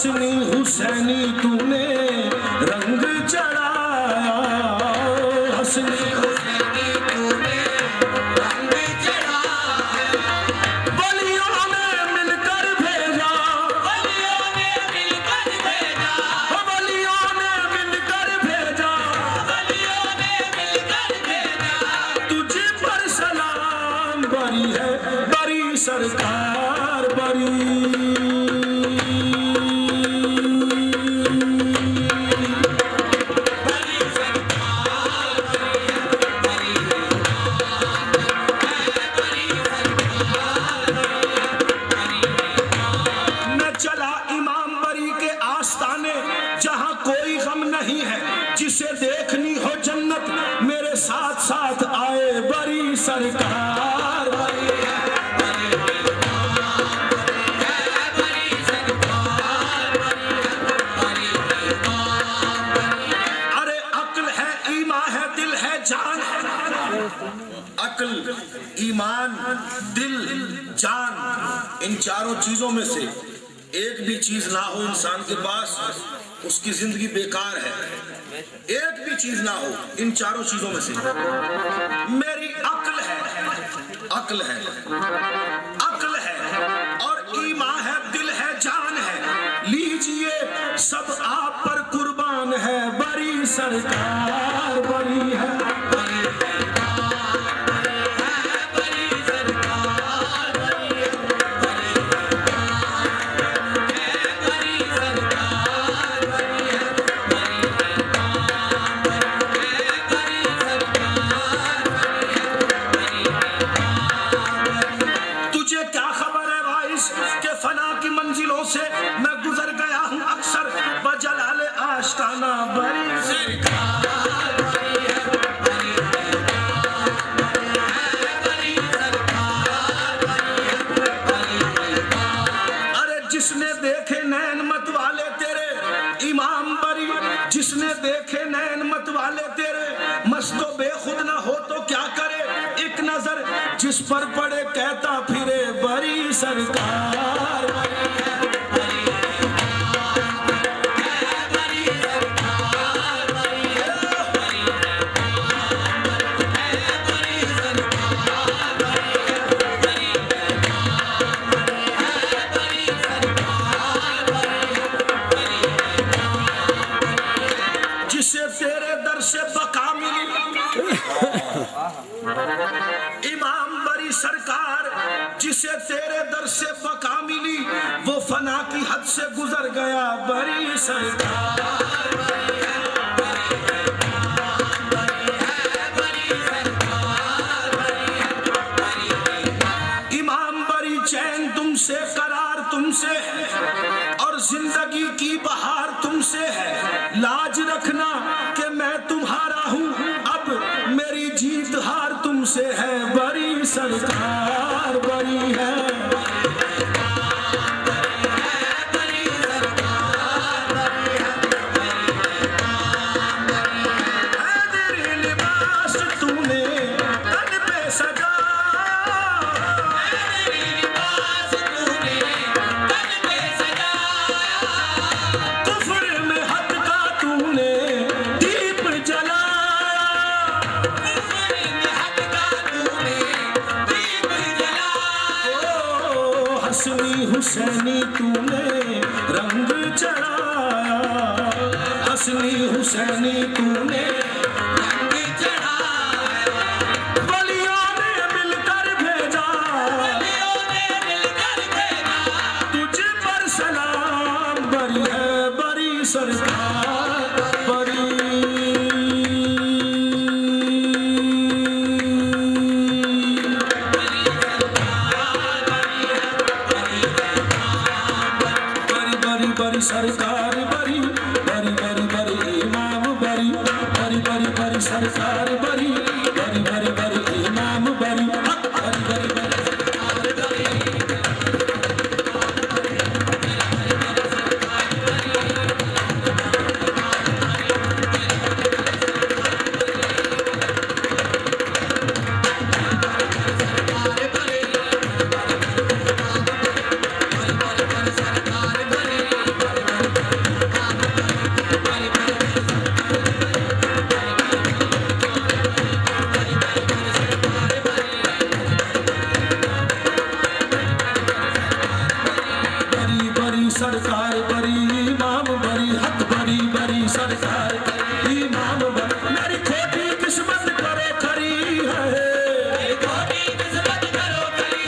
حسنی حسینی تو نے رنگ چڑھایا، حسنی حسینی تو نے رنگ چڑھایا، ولیوں نے مل کر بھیجا، ولیوں نے مل کر بھیجا، ولیوں نے مل کر بھیجا، ولیوں نے مل کر بھیجا، تجھ پر سلام بری ہے بری سرکار بری، جہاں کوئی غم نہیں ہے، جسے دیکھنی ہو جنت میرے ساتھ ساتھ آئے بری سرکار بری ہے، ارے عقل ہے ایمان ہے دل ہے جان ہے، عقل ایمان دل جان، ان چاروں چیزوں میں سے ایک بھی چیز نہ ہو انسان کے پاس اس کی زندگی بیکار ہے، ایک بھی چیز نہ ہو ان چاروں چیزوں میں سے، میری عقل ہے، عقل ہے، عقل ہے اور ایمان ہے دل ہے جان ہے، لیجئے سب آپ پر قربان ہے بری سرکار بری ہے، سے میں گزر گیا ہوں اکثر بجلال آشتانہ بری سرکار بری ہے، ارے جس نے دیکھے نین مت والے تیرے امام بری، جس نے دیکھے نین مت والے تیرے مست و بے خود نہ ہو تو کیا کرے، ایک نظر جس پر پڑے کہتا پھرے بری سرکار بری ہے، امام بری سرکار جسے تیرے در سے بقا ملی وہ فنا کی حد سے گزر گیا بری سرکار، امام بری چین تم سے قرار تم سے ہے اور زندگی کی بہار تم سے ہے، لاج رکھنا کہ میں تمہارا ہوں اب میری جیت ہار تم سے ہے بری سرکار بری ہے، حسنی حسینی تو نے رنگ چڑھایا، حسنی حسینی تو نے رنگ چڑھایا، ولیوں نے مل کر بھیجا، ولیوں نے مل کر بھیجا، تجھ پر سلام بری ہے بری سرکار بری، سرکار بری بری بری بری امام بری بری بری بری سرکار بری بری بری بری امام بری بری بری بری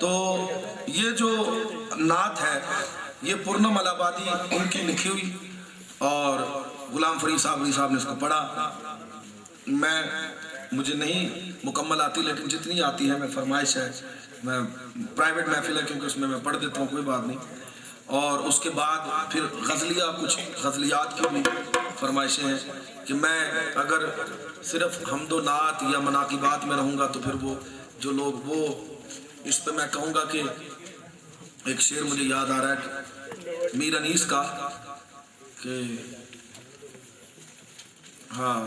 تو یہ جو نعت ہے یہ پورنم الہابادی ان کی لکھی ہوئی، اور غلام فرید صاحب نے اس کو پڑھا. مجھے نہیں مکمل آتی، لیکن جتنی آتی ہے میں فرمائش ہے، میں پرائیویٹ محفل ہے کیونکہ اس میں پڑھ دیتا ہوں، کوئی بات نہیں. اور اس کے بعد پھر غزلیہ، کچھ غزلیات کی بھی فرمائشیں ہیں کہ میں اگر صرف حمد و نعت یا مناقبات میں رہوں گا تو پھر وہ جو لوگ، وہ اس پہ میں کہوں گا کہ ایک شعر مجھے یاد آ رہا ہے میر انیس کا کہ ہاں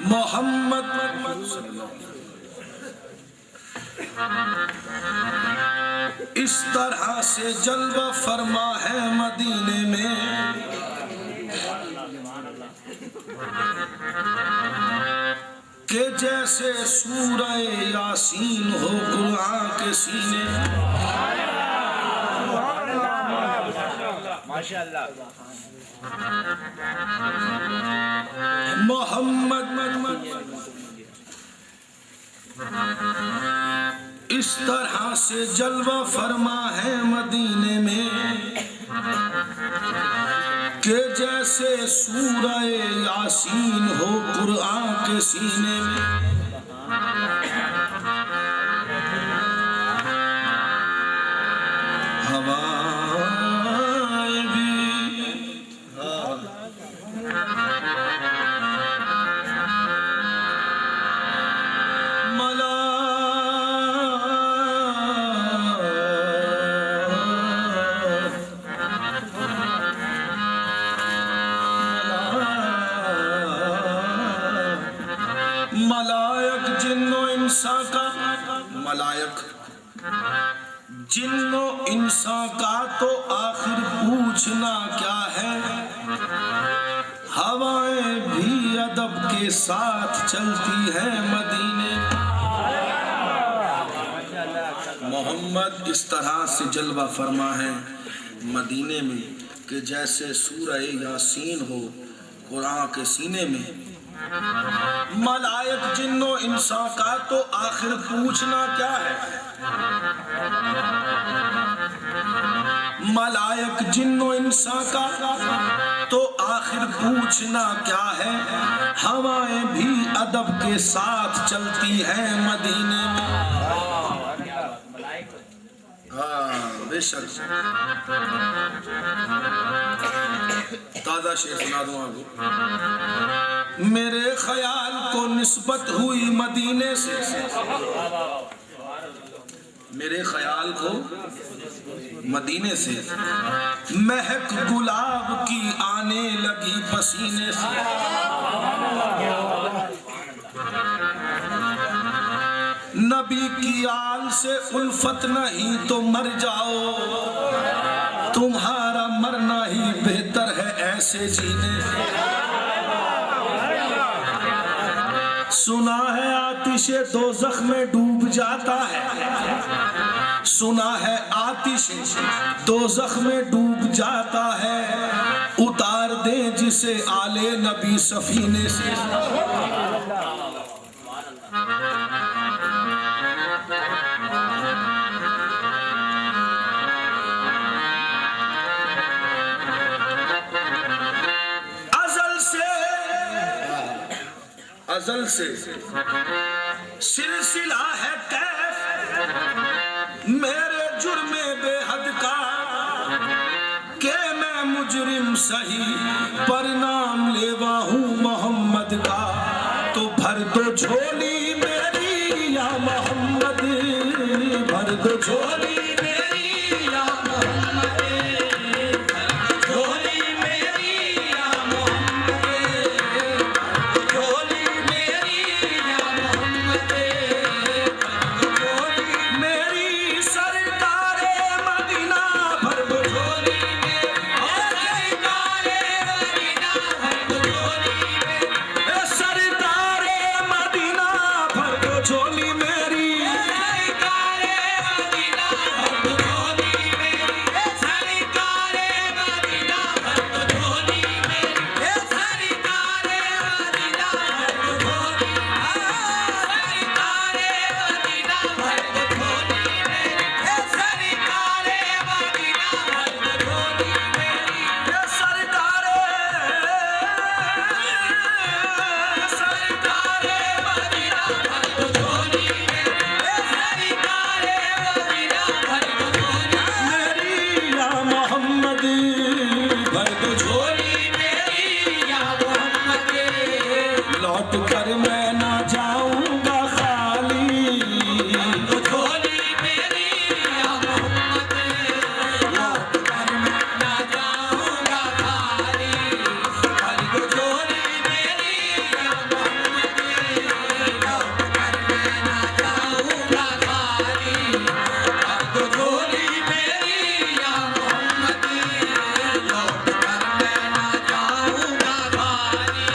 محمد اس طرح سے جلوہ فرما ہے مدینے میں کہ جیسے سورہ یاسین ہو قرآن کے سینے. محمد اس طرح سے جلوہ فرما ہے مدینے میں کہ جیسے سورہ یاسین ہو قرآن کے سینے میں. ملائک جن و انسان کا، ملائک جن و انسان کا تو آخر پوچھنا کیا ہے، ہوائیں بھی ادب کے ساتھ چلتی ہیں مدینے. محمد اس طرح سے جلوہ فرما ہے مدینے میں کہ جیسے سورہ یاسین ہو قرآن کے سینے میں. ملائک جن و انسان کا تو آخر پوچھنا کیا ہے، ملائک جن و انسان کا تو آخر پوچھنا کیا ہے، ہوائیں بھی ادب کے ساتھ چلتی ہیں مدینے میں. ہاں بے شک. تازہ شعر سنا دوں آپ کو. میرے خیال کو نسبت ہوئی مدینے سے، میرے خیال کو مدینے سے، مہک گلاب کی آنے لگی پسینے سے. نبی کی آل سے الفت نہیں تو مر جاؤ، تمہارا مرنا ہی بہتر ہے ایسے جینے سے. سنا ہے آتش دوزخ میں ڈوب جاتا ہے، سنا ہے آتش دوزخ میں ڈوب جاتا ہے، اتار دیں جسے آلے نبی سفینے سے ازل سے سلسلہ ہے کیف میرے جرم بے حد کا کہ میں مجرم سہی پر نام لیوا ہوں محمد کا تو بھر دو جھولی میری یا محمد بھر دو جھولی میری یا محمد جھولی میری یا محمد جھولی میری یا محمد جھولی میری سرکار مدینہ بھر دو جھولی لوٹ کر میں نہ جاؤں گا خالی تو جھولی میری یا محمد لوٹ کر میں نہ جاؤں گا خالی تو جھولی میری یا محمد لوٹ کر میں نہ جاؤں گا خالی تو جھولی میری یا محمد لوٹ کر میں نہ جاؤں گا خالی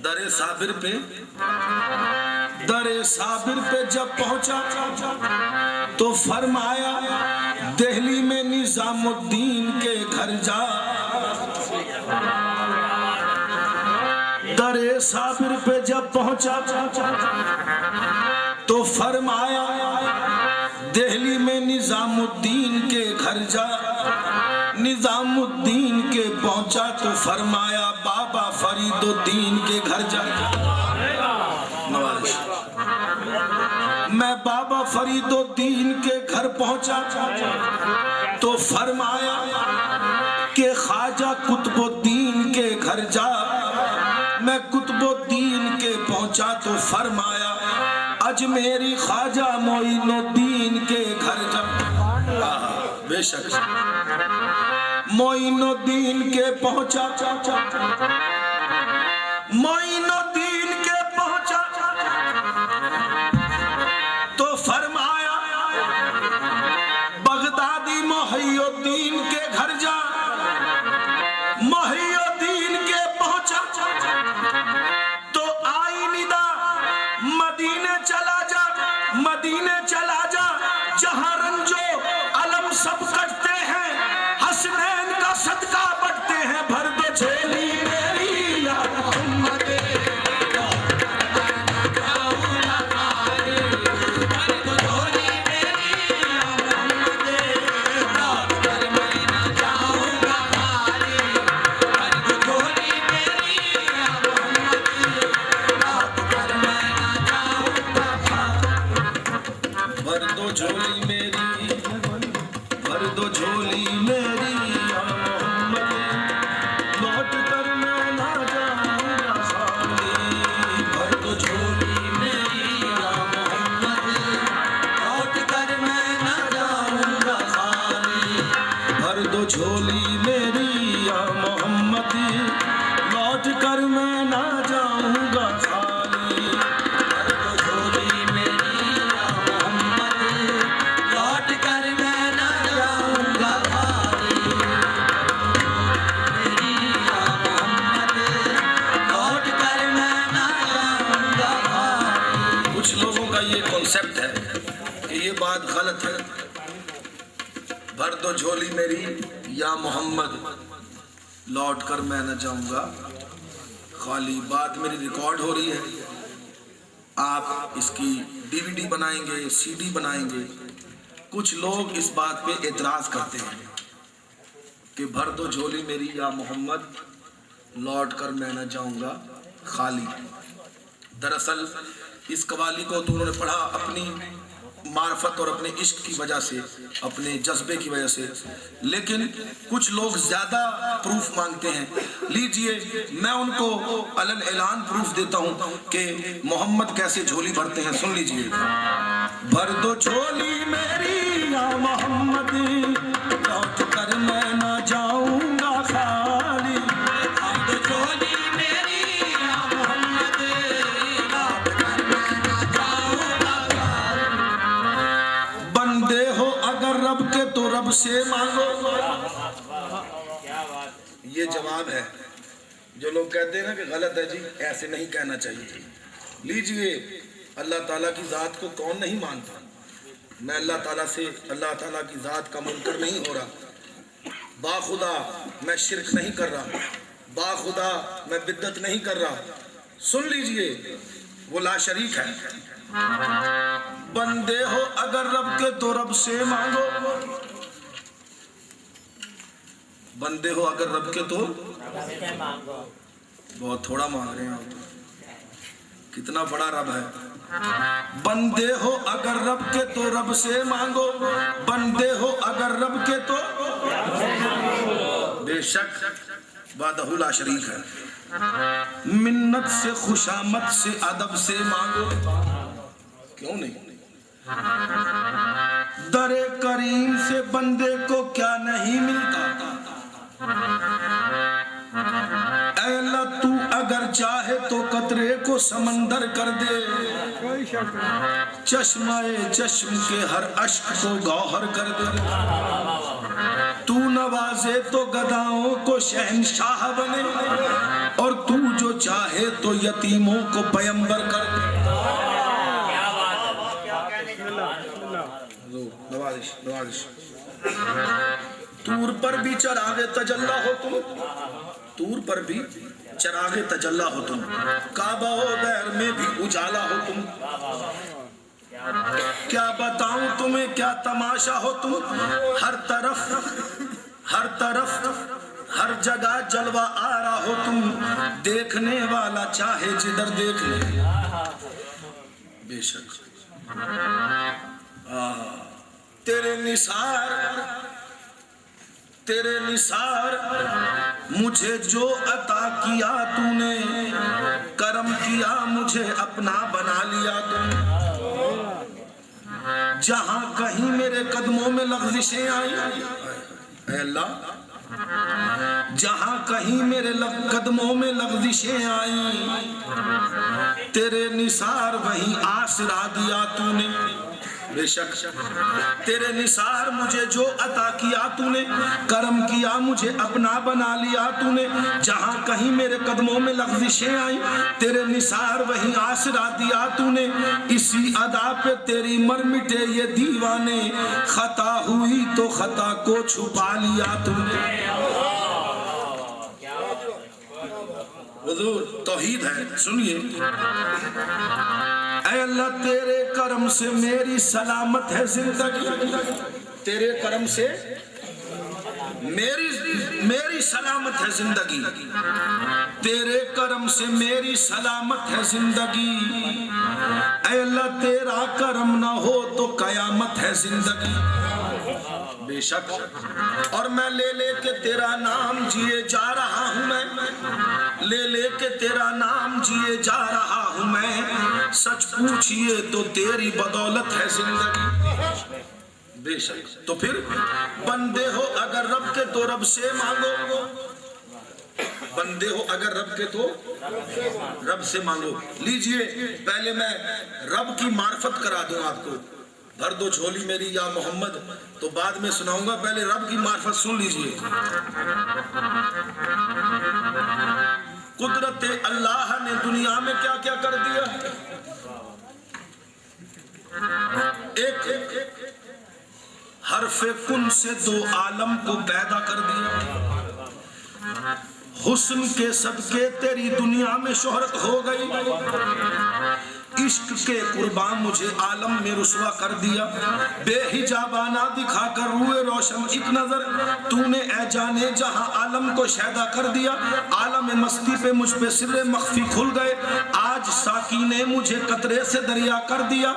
در صابر پہ جب پہنچا تو فرمایا دہلی میں نظام الدین کے گھر جا. در صابر پہ جب پہنچا تو فرمایا دہلی میں نظام الدین کے گھر جا. نظام الدین کے پہنچا تو فرمایا بابا فرید الدین کے گھر جا. میں بابا فرید الدین کے گھر پہنچا تو فرمایا کہ خواجہ قطب الدین کے گھر جا. میں قطب الدین کے پہنچا تو فرمایا اجمیری خواجہ معین الدین کے گھر جا. بے شک معین الدین کے پہنچا معین الدین کے پہنچا تو فرمایا بغدادی محی الدین کے گھر جا. محی الدین کے پہنچا تو آئی ندا مدینے چلا جا. مدینے چلا جا جہاں رنجو علم سب کٹتے ہیں حسنین کا صدقہ بٹتے ہیں. بھر دو جھولی میری یا محمد جھولی میری یا محمد لوٹ کر میں نہ جاؤں گا خالی. جھولی میری یا محمد لوٹ کر میں نہ جاؤں گا خالی. میری یا محمد لوٹ کر میں نہ جاؤں گا خالی. کچھ لوگوں کا یہ کنسپٹ ہے کہ یہ بات غلط ہے. بھر دو جھولی میری یا محمد لوٹ کر میں نہ جاؤں گا خالی. بات میری ریکارڈ ہو رہی ہے. آپ اس کی DVD بنائیں گے, CD بنائیں گے. کچھ لوگ اس بات پہ اعتراض کرتے ہیں کہ بھر دو جھولی میری یا محمد لوٹ کر میں نہ جاؤں گا خالی. دراصل اس قوالی کو تو انہوں نے پڑھا اپنی معرفت اور اپنے عشق کی وجہ سے, اپنے جذبے کی وجہ سے. لیکن کچھ لوگ زیادہ پروف مانگتے ہیں. لیجئے میں ان کو علل اعلان پروف دیتا ہوں کہ محمد کیسے جھولی بھرتے ہیں. سن لیجئے. بھر دو جھولی میری یا محمد لوٹ کر میں نہ جاؤں گا خالی. بھر دو جھولی میری یا محمد لوٹ کر میں نہ جاؤں گا خالی. بندے ہو اگر رب کے تو رب سے مانگو. یہ جواب ہے. جو لوگ کہتے ہیں نا کہ غلط ہے جی, ایسے نہیں کہنا چاہیے. لیجئے اللہ تعالیٰ کی ذات کو کون نہیں مانتا. میں اللہ تعالیٰ سے, اللہ تعالیٰ کی ذات کا منکر نہیں ہو رہا. باخدا میں شرک نہیں کر رہا. باخدا میں بدعت نہیں کر رہا. سن لیجئے وہ لا شریک ہے. بندے ہو اگر رب کے تو رب سے مانگو. بندے ہو اگر رب کے تو بہت تھوڑا مانگ رہے ہیں آپ. کتنا بڑا رب ہے. بندے ہو اگر رب کے تو رب سے مانگو. بندے ہو اگر رب کے تو بے شک وحدہ لا شریک ہے. منت سے خوشامد سے ادب سے مانگو. کیوں نہیں. در کریم سے بندے کو کیا نہیں ملتا. اے اللہ تو اگر چاہے تو قطرے کو سمندر کر دے، چشمائے چشم کے ہر اشک کو گوہر کر دے، تو نوازے تو گداؤں کو شہنشاہ بنے، اور تو جو چاہے تو یتیموں کو پیمبر کر دے۔ نوازش طور پر بھی چراغ تجلی ہو تم، طور پر بھی چراغ تجلی ہو تم، کعبہ و دیر میں بھی اجالا ہو تم، کیا بتاؤں تمہیں کیا تماشا ہو تم، ہر طرف ہر جگہ جلوہ آرا ہو تم، دیکھنے والا چاہے جدھر دیکھ لے۔ بے شک تیرے نثار مجھے جو عطا کیا تو نے، کرم کیا مجھے اپنا بنا لیا تو نے، جہاں کہیں میرے قدموں میں لغزشیں آئیں، اے اللہ جہاں کہیں میرے قدموں میں لغزشیں آئیں، تیرے نثار وہیں آسرا دیا تو نے۔ بے شک تیرے نثار مجھے جو عطا کیا تو نے، کرم کیا مجھے اپنا بنا لیا تو نے، جہاں کہیں میرے قدموں میں لغزشیں آئیں، تیرے نثار وہیں آسرا دیا تو نے، اسی ادا پہ تیری مر مٹے یہ دیوانے، خطا ہوئی تو خطا کو چھپا لیا تو نے۔ حضور توحید ہے، سنیے۔ اے اللہ تیرے کرم سے میری سلامت ہے زندگی، تیرے کرم سے میری سلامت ہے زندگی، تیرے کرم سے میری سلامت ہے زندگی، اے اللہ تیرا کرم نہ ہو تو قیامت ہے زندگی۔ بے شک اور میں لے لے کے تیرا نام جیے جا رہا ہوں، میں لے لے کے تیرا نام جیے جا رہا ہوں میں، سچ پوچھئے تو تیری بدولت ہے زندگی۔ بے شک تو پھر بندے ہو اگر رب کے تو رب سے مانگو، بندے ہو اگر رب کے تو رب سے مانگو۔ لیجئے پہلے میں رب کی معرفت کرا دوں آپ کو، بھر دو جھولی میری یا محمد، تو بعد میں سناؤں گا، پہلے رب کی معرفت سن لیجئے۔ قدرت اللہ نے دنیا میں کیا کیا کر دیا، ایک حرف کن سے دو عالم کو پیدا کر دیا، حسن کے صدقے تیری دنیا میں شہرت ہو گئی، عشق کے قربان مجھے عالم میں رسوا کر دیا، بے حجابانہ دکھا کر روئے روشن ایک نظر، تو نے اے جانے جہاں عالم کو شیدا کر دیا، عالم مستی پہ مجھ پہ سر مخفی کھل گئے، آج ساقی نے مجھے قطرے سے دریا کر دیا،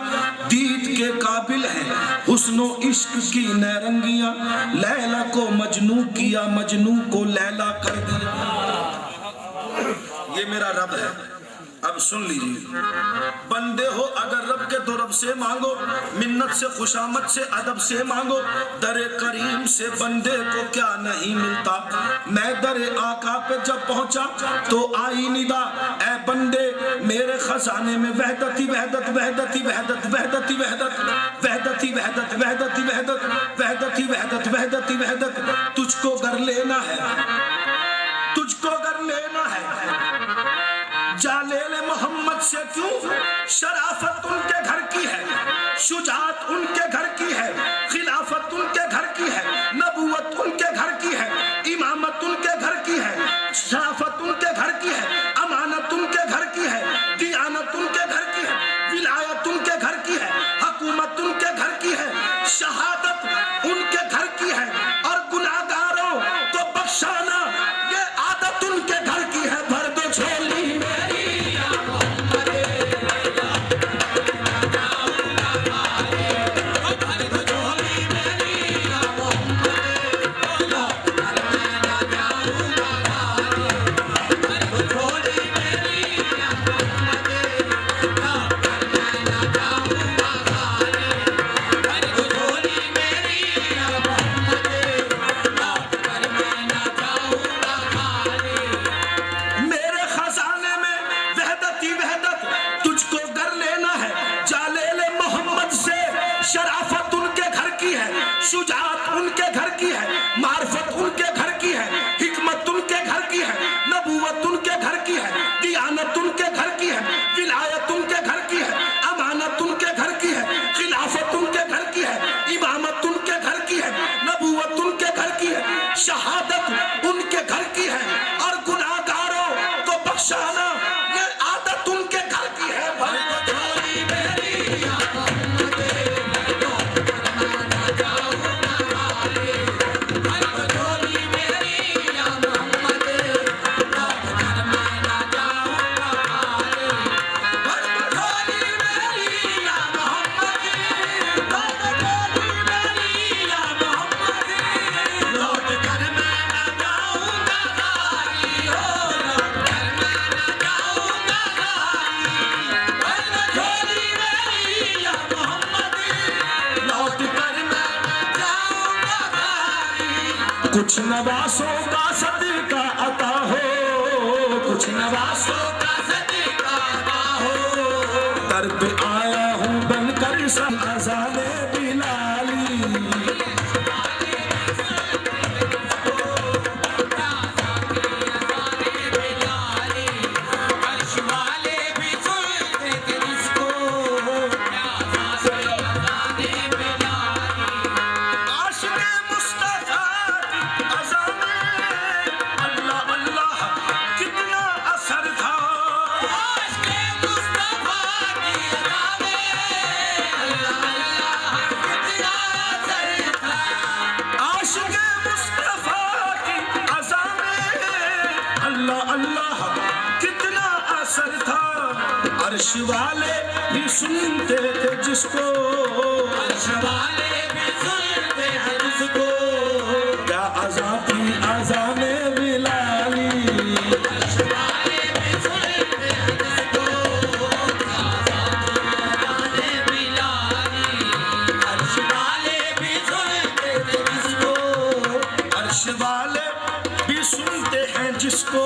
دید کے قابل ہیں حسن و عشق کی نیرنگیاں، لیلا کو مجنو کیا مجنو کو لیلا کر دیا۔ یہ میرا رب ہے، اب سن لیجیے۔ بندے ہو اگر رب کے تو رب سے مانگو، منت سے خوشامد سے ادب سے مانگو، در کریم سے بندے کو کیا نہیں ملتا، میں در آقا پہ جب پہنچا تو آئی ندا، اے بندے میرے خزانے میں وحدتی وحدت وحدتی وحدت وحدتی وحدت وحدتی وحدت وحدتی وحدت وحدتی وحدت وحدتی وحدت، تجھ کو گر لینا ہے، تجھ کو گر لینا ہے، جالیل محمد سے کیوں، شرافت ان کے گھر کی ہے، شجاعت ان کے گھر کی ہے، خلافت ان کے گھر کی ہے، نبوت ان کے گھر کی ہے، امامت ان کے گھر کی ہے، شرافت ان کے گھر کی ہے، امانت ان کے گھر کی ہے، دیانت ان کے گھر کی ہے، ولایت ان کے گھر کی ہے، حکومت ان کے گھر کی ہے، شہادت ان کے گھر کی ہے، اور گناہگاروں کو بخشانا یہ عادت ان کے گھر کی ہے۔ بھر دو جھولی کی وحدت تجھ کو گر لینا ہے، جا لے لے محمد سے، شرافت ان کے گھر کی ہے، شجاعت ان کے گھر کی ہے، معرفت ان کے گھر کی ہے، حکمت ان کے گھر کی ہے، نبوت ان کے گھر کی ہے، دیانت ان کے گھر کی ہے، ولایت ان کے گھر کی ہے، امانت ان کے گھر کی ہے، خلافت ان کے گھر کی ہے، امامت ان کے گھر کی ہے، نبوت ان کے گھر کی ہے، شہادت ان کے گھر کی ہے، اور گناہگاروں کو بخشانا یہ عادت ان کے گھر کی ہے۔ کچھ نواسوں کا صدقہ عطا ہو، کچھ نواسوں کا صدقہ عطا ہو، در پہ آیا ہوں بن کر سب اذان بلالی، عرش والے بھی سنتے تھے جس کو، عرش والے بھی سنتے ہیں جس کو، کیا اذان تھی اذان بلالی، عرش والے بھی سنتے ہیں جس کو، کیا اذان تھی اذان بلالی، عرش والے بھی سنتے تھے جس کو، عرش والے بھی سنتے ہیں جس کو،